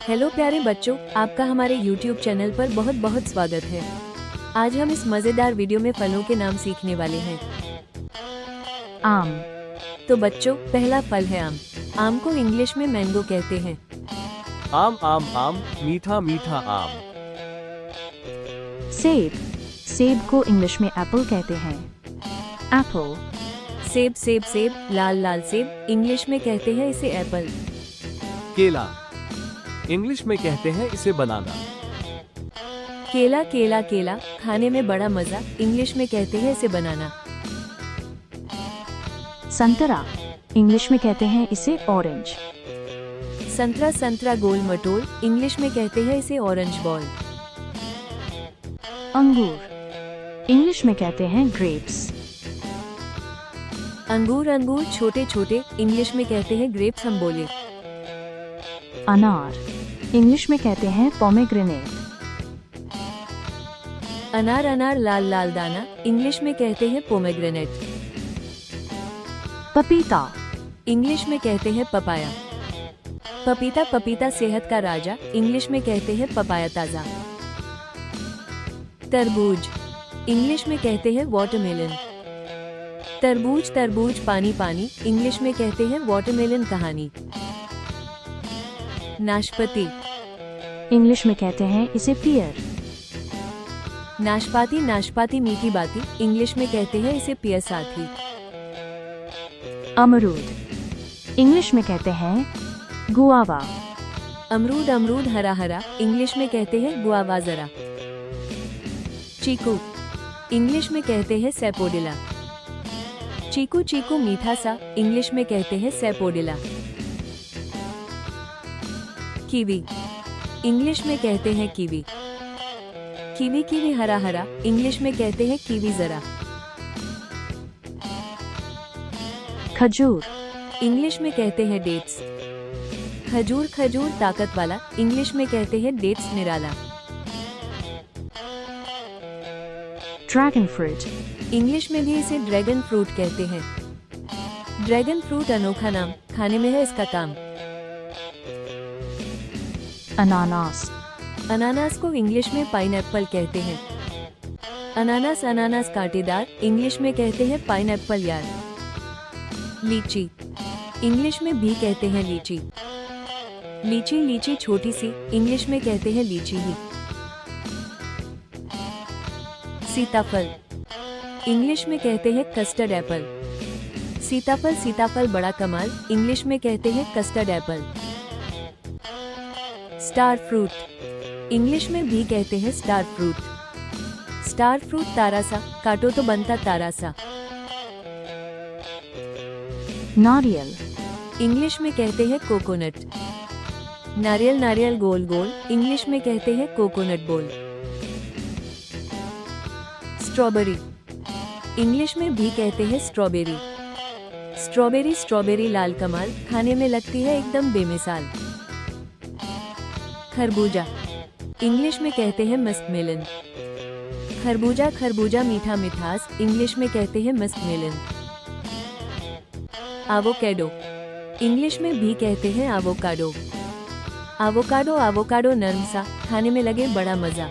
Hello प्यारे बच्चों, आपका हमारे YouTube चैनल पर बहुत बहुत स्वागत है। आज हम इस मज़ेदार वीडियो में फलों के नाम सीखने वाले हैं। आम। तो बच्चों, पहला फल है आम। आम को इंग्लिश में मैंगो कहते हैं। आम आम आम, मीठा मीठा आम। सेब। सेब को इंग्लिश में एप्पल कहते हैं। एप्पल। सेब सेब सेब, लाल लाल सेब, इंग्लिश में कहते हैं इसे एप्पल। केला, इंग्लिश में कहते हैं इसे बनाना। केला केला केला, खाने में बड़ा मज़ा, इंग्लिश में कहते हैं इसे बनाना। संतरा। इंग्लिश में कहते हैं इसे ऑरेंज। संतरा संतरा गोल मटोल, इंग्लिश में कहते हैं इसे ऑरेंज बॉल। अंगूर। इंग्लिश में कहते हैं ग्रेप्स। अंगूर अंगूर छोटे छोटे, इंग्लिश में कहते हैं ग्रेप्स हम बोले। अनार। इंग्लिश में कहते हैं पोमेग्रेनेट। अनार अनार लाल लाल दाना, इंग्लिश में कहते हैं पोमेग्रेनेट। पपीता। इंग्लिश में कहते हैं पपाया। पपीता पपीता सेहत का राजा, इंग्लिश में कहते हैं पपाया ताजा। तरबूज। इंग्लिश में कहते हैं वाटरमेलन। तरबूज तरबूज पानी पानी, इंग्लिश में कहते हैं वाटरमेलन कहानी। नाशपाती। इंग्लिश में कहते हैं इसे पियर। नाशपाती नाशपाती मीठी बाती, इंग्लिश में कहते हैं इसे पियर साथी। अमरूद। इंग्लिश में कहते हैं गुआवा। अमरूद अमरूद हरा हरा, इंग्लिश में कहते हैं गुआवा जरा। चीकू। इंग्लिश में कहते हैं सैपोडिला। चीकू चीकू मीठा सा, इंग्लिश में कहते हैं सैपोडिला। कीवी। इंग्लिश में कहते हैं कीवी। कीवी कीवी हरा हरा, इंग्लिश में कहते हैं कीवी जरा। खजूर। इंग्लिश में कहते हैं डेट्स। खजूर खजूर ताकत वाला, इंग्लिश में कहते हैं डेट्स निराला। Dragon fruit. इंग्लिश में भी इसे ड्रैगन फ्रूट कहते हैं। ड्रैगन फ्रूट अनोखा नाम, खाने में है इसका काम। अनानास। अनानास को इंग्लिश में पाइनएप्पल कहते हैं। अनानास अनानास कांटेदार, इंग्लिश में कहते हैं पाइनएप्पल यार। लीची। इंग्लिश में भी कहते हैं लीची। लीची लीची छोटी सी, इंग्लिश में कहते हैं लीची ही। सीताफल। इंग्लिश में कहते हैं कस्टर्ड एप्पल। सीताफल सीताफल बड़ा कमाल, इंग्लिश में कहते हैं custard Apple. Star fruit. English में भी कहते हैं स्टार फ्रूट। स्टार फ्रूट तारा सा, काटो तो बनता तारा सा। नारियल। इंग्लिश में कहते हैं कोकोनट। नारियल नारियल गोल गोल, इंग्लिश में कहते हैं कोकोनट बोल। स्ट्रॉबेरी। इंग्लिश में भी कहते हैं स्ट्रॉबेरी। स्ट्रॉबेरी स्ट्रॉबेरी लाल कमाल, खाने में लगती है एकदम बेमिसाल। खरबूजा। इंग्लिश में कहते हैं मस्कमेलन। खरबूजा खरबूजा मीठा मिठास, इंग्लिश में कहते हैं मस्कमेलन। एवोकाडो। इंग्लिश में भी कहते हैं एवोकाडो। एवोकाडो एवोकाडो नरम सा, खाने में लगे बड़ा मजा।